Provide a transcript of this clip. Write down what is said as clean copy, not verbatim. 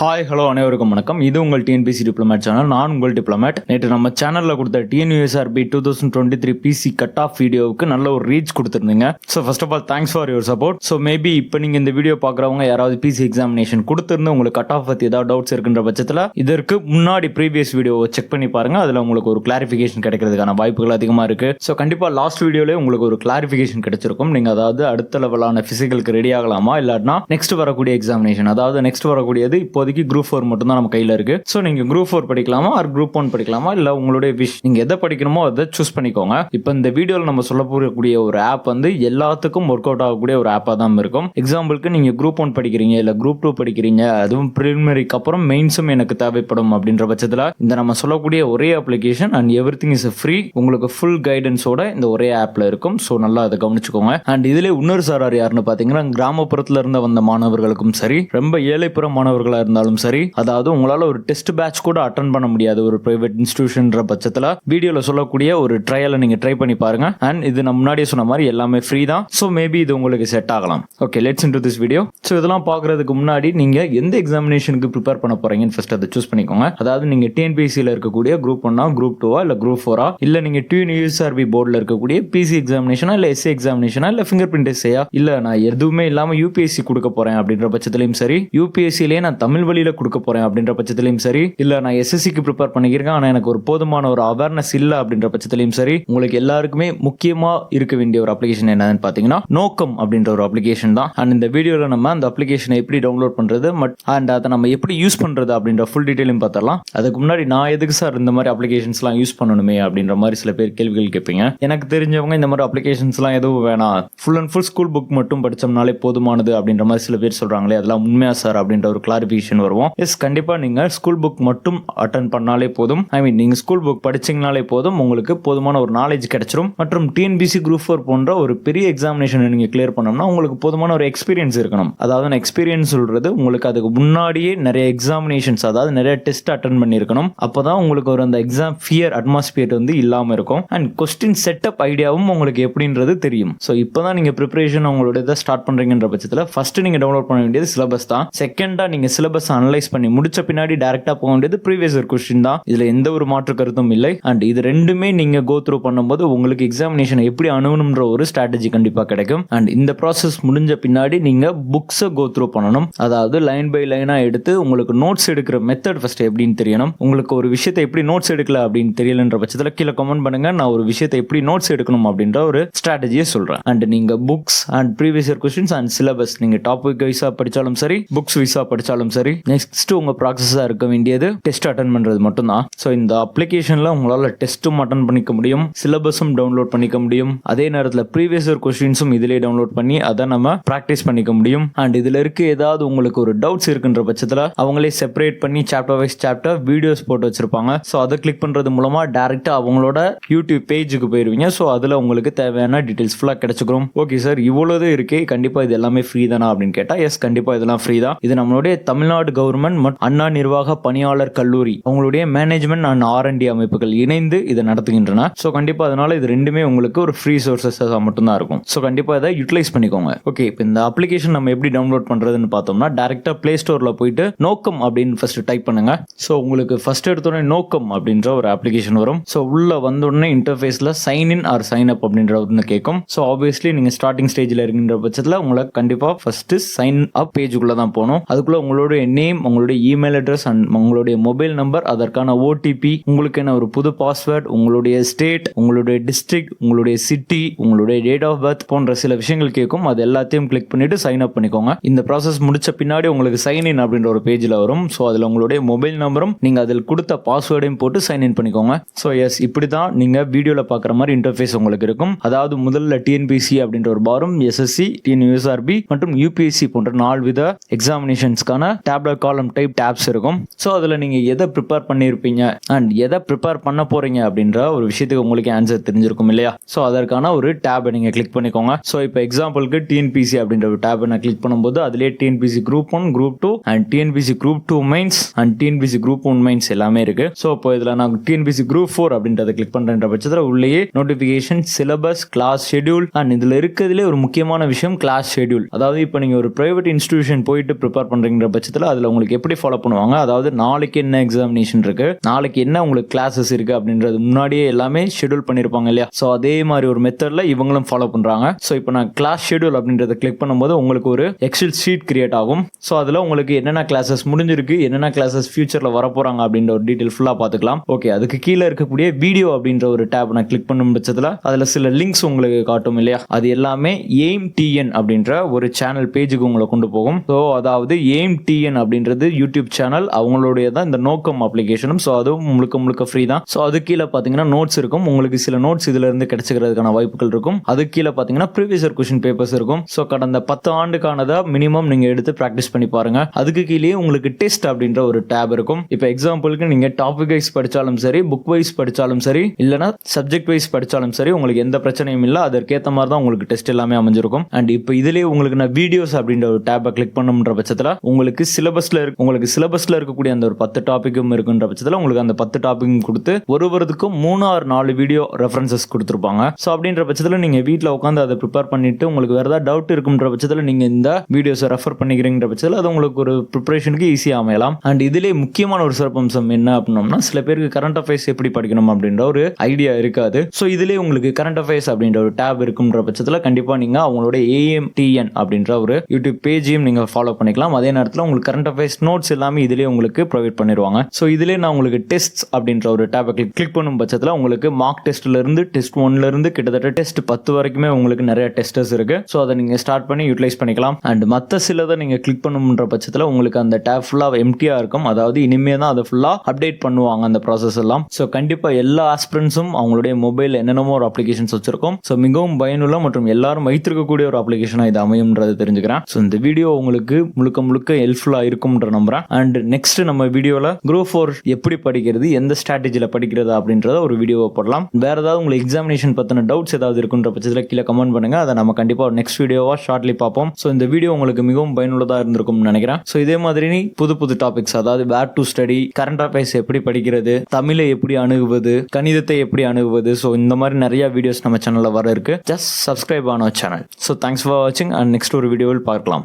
Hi hello அனைவருக்கும் வணக்கம். இது உங்கள் டிஎன்பிசி டிப்ளமேட் சேனல். நான் உங்கள் டிப்ளமேட். நேற்று நம்ம சேனலில் கொடுத்த டிஎன்யூஎஸ்ஆர்பி 2023 பிசி கட் ஆஃப் வீடியோவுக்கு நல்ல ஒரு ரீச் கொடுத்துருந்தீங்க. So first of all thanks for your support. So maybe இப்போ நீங்கள் இந்த வீடியோ பார்க்குறவங்க யாராவது பிசி எக்ஸாமினேஷன் கொடுத்துருந்து உங்களுக்கு கட் ஆஃப் பற்றி ஏதாவது டவுட்ஸ் இருக்குன்ற பட்சத்தில் இதற்கு முன்னாடி ப்ரீவியஸ் வீடியோவை செக் பண்ணி பாருங்க. அதில் உங்களுக்கு ஒரு கிளாரிஃபிகேஷன் கிடைக்கிறதுக்கான வாய்ப்புகள் அதிகமாக இருக்குது. ஸோ கண்டிப்பாக லாஸ்ட் வீடியோலேயே உங்களுக்கு ஒரு கிளாரிஃபிகேஷன் கிடைச்சிருக்கும். நீங்கள் அதாவது அடுத்த லெவலான ஃபிசிக்கலுக்கு ரெடி ஆகலாமா இல்லாட்டினா நெக்ஸ்ட் வரக்கூடிய எக்ஸாமினேஷன், அதாவது நெக்ஸ்ட் வரக்கூடியது இப்போதைக்கு குரூப் 4 மட்டும் தான் நம்ம கையில இருக்கு. சோ நீங்க குரூப் 4 படிக்கலாமா ஆர் குரூப் 1 படிக்கலாமா, இல்ல உங்களுடைய விஷ், நீங்க எதை படிக்கணுமோ அதை சூஸ் பண்ணிக்கோங்க. இப்போ இந்த வீடியோல நம்ம சொல்ல போகக்கூடிய ஒரு ஆப் வந்து எல்லாத்துக்கும் ஒர்க் அவுட் ஆகக்கூடிய ஒரு ஆப்பா தான் இருக்கும். எக்ஸாம்பிளுக்கு நீங்க குரூப் 1 படிக்கிறீங்க இல்ல குரூப் 2 படிக்கிறீங்க, அதுவும் பிரிலிமினரிக்கு அப்புறம் மெயின்ஸும் எனக்கு தேவைப்படும் அப்படின்ற பட்சத்துல இந்த நம்ம சொல்லக்கூடிய ஒரே application and everything is free, உங்களுக்கு ஃபுல் கைடன்ஸோட இந்த ஒரே ஆப்ல இருக்கும். சோ நல்லா அதை கவனிச்சுக்கோங்க. அண்ட் இதுல இன்னொரு சாரார் யாருன்னு பாத்தீங்கன்னா, கிராமப்புறத்துல இருந்து வந்த மாணவர்களுக்கும் சரி, ரொம்ப ஏழைப்புற மாணவர்களா இருந்தாலும் சரி, அதாவது உங்களால ஒரு டெஸ்ட் பேட்ச் கூட அட்டெண்ட் பண்ண முடியாது ஒரு பிரைவேட் இன்ஸ்டிடியூஷன்ன்ற பட்சத்துல வீடியோல சொல்லக்கூடிய ஒரு ட்ரையலை நீங்க ட்ரை பண்ணி பாருங்க. அண்ட் இது நான் முன்னாடியே சொன்ன மாதிரி எல்லாமே ஃப்ரீ தான். சோ மேபி இது உங்களுக்கு செட் ஆகலாம். Okay, let's into this video. So இதெல்லாம் பாக்குறதுக்கு முன்னாடி நீங்க எந்த எக்ஸாமினேஷனுக்கு ப்ரிப்பேர் பண்ண போறீங்கன்னு ஃபர்ஸ்ட் அதை சூஸ் பண்ணிக்கோங்க. அதாவது நீங்க டிஎன்பிசில இருக்கக்கூடிய குரூப் 1 குரூப் 2 இல்ல குரூப் 4 இல்ல நீங்க டிஎன்யூஎஸ்ஆர்பி போர்டுல இருக்கக்கூடிய பிசி எக்ஸாமினேஷனா இல்ல எஸ்ஏ எக்ஸாமினேஷனா இல்ல ஃபிங்கர் பிரிண்ட் எஸ்ஏயா, இல்ல நான் எதுவுமே இல்லாம யூபிஎஸ்சி கொடுக்க போறேன் அப்படின்ற பட்சத்திலையும் சரி, யூபிஎஸ்சிலேயே நான் தமிழ் வழியில கொடுக்க போறேன் அப்படின்ற பட்சத்திலையும் சரி, இல்ல நான் எஸ்எஸ்சிக்கு ப்ரிப்பேர் பண்ணிக்கிறேன் ஆனா எனக்கு ஒரு போதுமான ஒரு அவேர்னஸ் இல்ல அப்படின்ற பட்சத்திலையும் சரி, உங்களுக்கு எல்லாருக்குமே முக்கியமா இருக்க வேண்டிய ஒரு அப்ளிகேஷன் என்னன்னு பாத்தீங்கன்னா நோக்கம் அப்படின்ற ஒரு அப்ளிகேஷன் தான். அண்ட் இந்த வீடியோல நம்ம அந்த அப்ளிகேஷனை எப்படி டவுன்லோட் பண்றது அண்ட் அதை நம்ம எப்படி யூஸ் பண்றது அப்படின்ற ஃபுல் டீடைலும் பார்த்தரலாம். அதுக்கு முன்னாடி நான் எதுக்கு சார் இந்த மாதிரி அப்ளிகேஷன்ஸ் எல்லாம் யூஸ் பண்ணணுமே அப்படின்ற மாதிரி சில பேர் கேள்விகள் கேட்பீங்க. எனக்கு தெரிஞ்சவங்க இந்த மாதிரி அப்ளிகேஷன்ஸ் எல்லாம் எதுவும் வேணாம், full and full school book மட்டும் படிச்சோம்னாலே போதுமானது அப்படின்ற மாதிரி சில பேர் சொல்றாங்களே, அதெல்லாம் உண்மையா சார் அப்படின்ற ஒரு கிளாரிஃபிகேஷன் வருவோம். எஸ், கண்டிப்பா நீங்க ஸ்கூல் புக் மட்டும் அட்டெண்ட் பண்ணாலே போதும். ஐ மீன் நீங்க ஸ்கூல் புக் படிச்சீங்கனாலே போதும், உங்களுக்கு போதுமான ஒரு நாலேஜ் கிடைச்சிரும். மற்றும் டிஎன்பிசி குரூப் 4 போன்ற ஒரு பெரிய எக்ஸாமினேஷன் நீங்க கிளியர் பண்ணணும்னா உங்களுக்கு போதுமான ஒரு எக்ஸ்பீரியன்ஸ் இருக்கணும். அதாவது எக்ஸ்பீரியன்ஸ் சொல்றது உங்களுக்கு அதுக்கு முன்னாடியே நிறைய எக்ஸாமினேஷன்ஸ், அதாவது நிறைய டெஸ்ட் அட்டெண்ட் பண்ணிருக்கணும். அப்பதான் உங்களுக்கு ஒரு அந்த எக்ஸாம் ஃபியர் அட்மாஸ்பியர் வந்து இல்லாம இருக்கும். அண்ட் கொஸ்டின் செட்டப் ஐடியாவும் உங்களுக்கு எப்படின்றது தெரியும். ஸோ இப்பதான் நீங்க ப்ரிப்பரேஷன் உங்களோட இதை ஸ்டார்ட் பண்றீங்கன்ற பட்சத்தில் ஃபர்ஸ்ட் நீங்க டவுன்லோட் பண்ண வேண்டியது சிலபஸ் தான். செகண்டா நீங்க சிலபஸ் அனலைஸ் பண்ணி முடிச்ச பின்னாடி டைரக்டா போக வேண்டியது ப்ரீவியஸ் இயர் கொஸ்டின் தான். இதுல எந்த ஒரு மாற்று கருத்தும் இல்லை. அண்ட் இது ரெண்டுமே நீங்க கோ த்ரூ பண்ணும்போது உங்களுக்கு எக்ஸாமினேஷன் எப்படி அணுகணும்ன்ற ஒரு ஸ்ட்ராட்டஜி கண்டிப்பா கிடைக்கும். அண்ட் இந்த ப்ராசஸ் முடிஞ்ச பின்னாடி நீங்க புக்ஸை கோ த்ரூ பண்ணணும். அதாவது லைன் பை லைனா எடுத்து உங்களுக்கு நோட்ஸ் எடுக்கிற மெத்தட் ஃபர்ஸ்ட் எப்படின்னு தெரியணும். உங்களுக்கு ஒரு விஷயத்தை எப்படி நோட்ஸ் எடுக்கல அப்படின்னு தெரியலன்ற பட்சத்தில் கீழே கமெண்ட் பண்ணுங்க. நான் ஒரு விஷயத்தை எப்படி நோட்ஸ் எடுக்கணும் அப்படின்ற ஒரு ஸ்ட்ராட்டஜியை சொல்றேன். அண்ட் நீங்க books and previous year questions and syllabus நீங்க டாபிக் வைஸா படிச்சாலும் சரி, புக்ஸ் வைஸா படிச்சாலும் சரி, நெக்ஸ்ட் உங்க ப்ராசஸா இருக்க வேண்டியது டெஸ்ட் அட்டெண்ட் பண்றது மட்டும்தான். ஸோ இந்த அப்ளிகேஷன்ல உங்களால டெஸ்ட்டும் அட்டெண்ட் பண்ணிக்க முடியும், சிலபஸும் டவுன்லோட் பண்ணிக்க முடியும், அதே நேரத்தில் ப்ரீவியஸ் இயர் கொஸ்டின்ஸும் இதிலே டவுன்லோட் பண்ணி அதை நம்ம பிராக்டிஸ் பண்ணிக்க முடியும். அண்ட் இதுல இருக்கு ஏதாவது உங்களுக்கு ஒரு டவுட்ஸ் இருக்குன்ற பட்சத்தில் அவங்களே செப்பரேட் பண்ணி சாப்டர் வைஸ் சாப்டர் வீடியோஸ் போட்டு வச்சிருப்பாங்க. ஸோ அதை கிளிக் பண்றது மூலமா டைரக்டா அவங்களோட யூடியூப் பேஜுக்கு போயிருவீங்க. ஸோ அதுல உங்களுக்கு தேவையான டீடைல்ஸ் ஃபுல்லா கிடைச்சிக்கிறோம். ஓகே சார், இவ்வளவு இருக்கே, கண்டிப்பா இது எல்லாமே ஃப்ரீ தானா அப்படின்னு கேட்டா எஸ், கண்டிப்பா இதெல்லாம் ஃப்ரீ தான். இது நம்மளுடைய தமிழ்நாடு கவர்மெண்ட் மற்றும் அண்ணா நிர்வாக பணியாளர் கல்லூரி அவங்களுடைய மேனேஜ்மெண்ட் அண்ட் R&D அமைப்புகள் இணைந்து இதை நடத்துகின்றன. ஸோ கண்டிப்பா அதனால இது ரெண்டுமே உங்களுக்கு ஒரு ஃப்ரீ சோர்சஸ் மட்டும் தான் இருக்கும். ஸோ கண்டிப்பா இதை யூட்டிலைஸ் பண்ணிக்கோங்க. ஓகே, இப்போ இந்த அப்ளிகேஷன் நம்ம எப்படி டவுன்லோட் பண்றதுன்னு பார்த்தோம்னா, டைரக்டா பிளே ஸ்டோர்ல போயிட்டு நோக்கம் அப்படின்னு ஃபர்ஸ்ட் டைப் பண்ணுங்க. ஸோ உங்களுக்கு ஃபர்ஸ்ட் எடுத்தோடனே நோக்கம் அப்படின்ற ஒரு அப்ளிகேஷன் வரும். ஸோ உள்ள வந்த உடனே இன்டர்ஃபேஸ்ல sign in or sign up அப்படின்ற ஒன்று கேட்கும். ஸோ ஆப்வியஸ்லி நீங்க ஸ்டார்டிங் ஸ்டேஜ்ல இருக்கின்ற பட்சத்தில் உங்களுக்கு கண்டிப்பா ஃபர்ஸ்ட் சைன் அப் பேஜுக்குள்ள தான் போகணும். அதுக்குள்ள உங்களுடைய நேம், உங்களுடைய இமெயில் அட்ரஸ் அண்ட் உங்களுடைய மொபைல் நம்பர், அதற்கான OTP, உங்களுக்கு என்ன ஒரு புது பாஸ்வேர்ட், உங்களுடைய ஸ்டேட், உங்களுடைய டிஸ்ட்ரிக்ட், உங்களுடைய சிட்டி, உங்களுடைய டேட் ஆஃப் பர்த் போன்ற சில விஷயங்கள் கேட்கும். அது எல்லாத்தையும் கிளிக் பண்ணிட்டு சைன் அப் பண்ணிக்கோங்க. இந்த ப்ராசஸ் முடிச்ச பின்னாடி உங்களுக்கு சைன் இன் அப்படின்ற ஒரு பேஜ்ல வரும். ஸோ அதுல உங்களுடைய மொபைல் நம்பரும் நீங்க அதில் கொடுத்த பாஸ்வேர்டையும் போட்டு சைன் இன் பண்ணிக்கோங்க. ஸோ எஸ், இப்படி தான் நீங்க வீடியோல பாக்குற மாதிரி இன்டர்ஃபேஸ் உங்களுக்கு இருக்கும். அதாவது முதல்ல டிஎன்பிசி அப்படின்ற ஒரு பாரும், எஸ்எஸ்சி, டிஎன்யூஎஸ்ஆர்பி மற்றும் யூபிஎஸ்சி போன்ற 4 வித எக்ஸாமினேஷன்ஸ்க்கான டேப்லெட் காலம் டைப் டேப்ஸ் இருக்கும். ஸோ அதில் நீங்கள் எதை ப்ரிப்பேர் பண்ணியிருப்பீங்க அண்ட் எதை ப்ரிப்பேர் பண்ண போறீங்க அப்படின்ற ஒரு விஷயத்துக்கு உங்களுக்கு ஆன்சர் தெரிஞ்சிருக்கும் இல்லையா. ஸோ அதற்கான ஒரு டேபை நீங்கள் கிளிக் பண்ணிக்கோங்க. ஸோ இப்போ எக்ஸாம்பிளுக்கு டிஎன்பிசி அப்படின்ற ஒரு டேபை நான் கிளிக் பண்ணும்போது அதிலே TNPSC group 1, group 2 and TNPSC group 2 mains and TNPSC group 1 mains எல்லாமே இருக்கு. ஸோ இப்போ இதில் நான் டிஎன்பிசி குரூப் 4 அப்படின்றத கிளிக் பண்ணுற பட்சத்தில் உள்ளேயே notification, syllabus, class schedule and இதில் இருக்கிறதுலே ஒரு முக்கியமான விஷயம் கிளாஸ் ஷெட்யூல். அதாவது இப்போ நீங்கள் ஒரு பிரைவேட் இன்ஸ்டிடியூஷன் போயிட்டு ப்ரிப்பேர் பண்ணுறீங்கிற பட்சத்தில் பட்சத்தில் அதில் உங்களுக்கு எப்படி ஃபாலோ பண்ணுவாங்க, அதாவது நாளைக்கு என்ன எக்ஸாமினேஷன் இருக்கு, நாளைக்கு என்ன உங்களுக்கு கிளாஸஸ் இருக்கு அப்படின்றது முன்னாடியே எல்லாமே ஷெட்யூல் பண்ணிருப்பாங்க இல்லையா. ஸோ அதே மாதிரி ஒரு மெத்தட்ல இவங்களும் ஃபாலோ பண்றாங்க. ஸோ இப்போ நான் கிளாஸ் ஷெட்யூல் அப்படின்றத கிளிக் பண்ணும்போது உங்களுக்கு ஒரு எக்ஸல் ஷீட் கிரியேட் ஆகும். ஸோ அதில் உங்களுக்கு என்னென்ன கிளாஸஸ் முடிஞ்சிருக்கு, என்னென்ன கிளாஸஸ் ஃபியூச்சர்ல வரப்போறாங்க அப்படின்ற ஒரு டீடைல் ஃபுல்லா பார்த்துக்கலாம். ஓகே, அதுக்கு கீழே இருக்கக்கூடிய வீடியோ அப்படின்ற ஒரு டேப் நான் கிளிக் பண்ணும் பட்சத்தில் அதில் சில லிங்க்ஸ் உங்களுக்கு காட்டும் இல்லையா. அது எல்லாமே எய்ம் டிஎன் அப்படின்ற ஒரு சேனல் பேஜுக்கு உங்களை கொண்டு போகும். ஸோ அதாவது எய்ம் டிஎன் அப்படின்றது யூடியூப் சேனல், அவங்களுடைய தான் இந்த நோக்கம் அப்ளிகேஷனும். ஸோ அதுவும் முழுக்க முழுக்க ஃப்ரீ தான். ஸோ அது கீழே பார்த்தீங்கன்னா நோட்ஸ் இருக்கும். உங்களுக்கு சில நோட்ஸ் இதுல இருந்து கிடைச்சிக்கிறதுக்கான வாய்ப்புகள் இருக்கும். அது கீழே பார்த்தீங்கன்னா ப்ரீவியஸ் இயர் क्वेश्चन பேப்பர்ஸ் இருக்கும். ஸோ கடந்த 10 ஆண்டுக்கானதா மினிமம் நீங்க எடுத்து பிராக்டிஸ் பண்ணி பாருங்க. அதுக்கு கீழே உங்களுக்கு டெஸ்ட் அப்படின்ற ஒரு டேப் இருக்கும். இப்போ எக்ஸாம்பிளுக்கு நீங்க டாபிக் வைஸ் படிச்சாலும் சரி, புக் வைஸ் படிச்சாலும் சரி, இல்லைனா சப்ஜெக்ட் வைஸ் படிச்சாலும் சரி, உங்களுக்கு எந்த பிரச்சனையும் இல்லை. அதற்கேற்ற மாதிரி தான் உங்களுக்கு டெஸ்ட் எல்லாமே அமைஞ்சிருக்கும். அண்ட் இப்போ இதுலேயே உங்களுக்கு நான் வீடியோஸ் அப்படின்ற ஒரு டேப்பை கிளிக் பண்ணுன்ற பட்சத்தில் உங்களுக்கு சிலபஸ்ல இருக்கக்கூடிய அந்த ஒரு 10 டாபிக்கும் இருக்குன்ற பட்சத்தில் உங்களுக்கு அந்த 10 டாபிக்கும் கொடுத்து ஒருவருக்கும் 3 or 4 வீடியோ ரெஃபரன்சஸ் கொடுத்துருப்பாங்க. ஸோ அப்படின்ற பட்சத்தில் நீங்க வீட்டில் உட்காந்து அதை ப்ரிப்பேர் பண்ணிட்டு உங்களுக்கு வேற ஏதாவது டவுட் இருக்குன்ற பட்சத்தில் நீங்க இந்த வீடியோஸை ரெஃபர் பண்ணிக்கிறீங்கிற பட்சத்தில் அது உங்களுக்கு ஒரு ப்ரிப்பரேஷனுக்கு ஈஸியாக அமையலாம். அண்ட் இதுலேயே முக்கியமான ஒரு சிறப்பம்சம் என்ன அப்படின்னா, சில பேருக்கு கரண்ட் அஃபேர்ஸ் எப்படி படிக்கணும் அப்படின்ற ஒரு ஐடியா இருக்காது. ஸோ இதுலேயே உங்களுக்கு கரண்ட் அஃபேர்ஸ் அப்படின்ற ஒரு டேப் இருக்குன்ற பட்சத்தில் கண்டிப்பாக நீங்க அவங்களோட AMTN அப்படின்ற ஒரு யூடியூப் பேஜையும் நீங்க ஃபாலோ பண்ணிக்கலாம். அதே நேரத்தில் உங்களுக்கு கரண்ட் அஃபேர்ஸ் நோட்ஸ் எல்லாமே இதுலேயே உங்களுக்கு ப்ரொவைட் பண்ணிடுவாங்க. ஸோ இதுலேயே நான் உங்களுக்கு டெஸ்ட் அப்படின்ற ஒரு டேப்பை கிளிக் பண்ணும் பட்சத்தில் உங்களுக்கு மார்க் டெஸ்ட்ல இருந்து டெஸ்ட் 1ல இருந்து கிட்டத்தட்ட டெஸ்ட் 10 வரைக்குமே உங்களுக்கு நிறைய டெஸ்டர்ஸ் இருக்கு. ஸோ அதை நீங்க ஸ்டார்ட் பண்ணி யூட்டிலைஸ் பண்ணிக்கலாம். அண்ட் மற்ற சிலதை நீங்க கிளிக் பண்ணுன்ற பட்சத்தில் உங்களுக்கு அந்த டேப் ஃபுல்லா எம்டியா இருக்கும். அதாவது இனிமே தான் அதை ஃபுல்லா அப்டேட் பண்ணுவாங்க அந்த ப்ராசஸ் எல்லாம். ஸோ கண்டிப்பா எல்லா ஆஸ்பிரன்ஸும் அவங்களுடைய மொபைல் என்னென்னமோ ஒரு அப்ளிகேஷன்ஸ் வச்சிருக்கோம். ஸோ மிகவும் பயனுள்ள மற்றும் எல்லாரும் வைத்திருக்கக்கூடிய ஒரு அப்ளிகேஷனா இது அமையும்ன்றது தெரிஞ்சுக்கிறேன். ஸோ இந்த வீடியோ உங்களுக்கு முழுக்க ஹெல்ப்ஃபுல்லா இருக்கும்ன்ற நம்புறேன். அண்ட் நெக்ஸ்ட் நம்ம வீடியோல குரூப் 4 எப்படி படிக்கிறது, எந்த ஸ்ட்ராட்டஜில படிக்கிறது அப்படின்றத ஒரு வீடியோவை போடலாம். வேற ஏதாவது உங்களுக்கு எக்ஸாமினேஷன் பத்தின டவுட்ஸ் ஏதாவது இருக்குன்ற பட்சத்தில் கீழே கமெண்ட் பண்ணுங்க. அதை நம்ம கண்டிப்பா நெக்ஸ்ட் வீடியோவா ஷார்ட்லி பார்ப்போம். ஸோ இந்த வீடியோ உங்களுக்கு மிகவும் பயனுள்ளதா இருந்திருக்கும்னு நினைக்கிறேன். ஸோ இதே மாதிரி புது டாபிக்ஸ், அதாவது வேர் டு ஸ்டடி, கரண்ட் அஃபேர்ஸ் எப்படி படிக்கிறது, தமிழை எப்படி அணுகுவது, கணிதத்தை எப்படி அணுகுவது, ஸோ இந்த மாதிரி நிறைய வீடியோஸ் நம்ம சேனல்ல வர இருக்கு. Just subscribe on our channel. So thanks for வாட்சிங் அண்ட் நெக்ஸ்ட் ஒரு வீடியோவில் பார்க்கலாம்.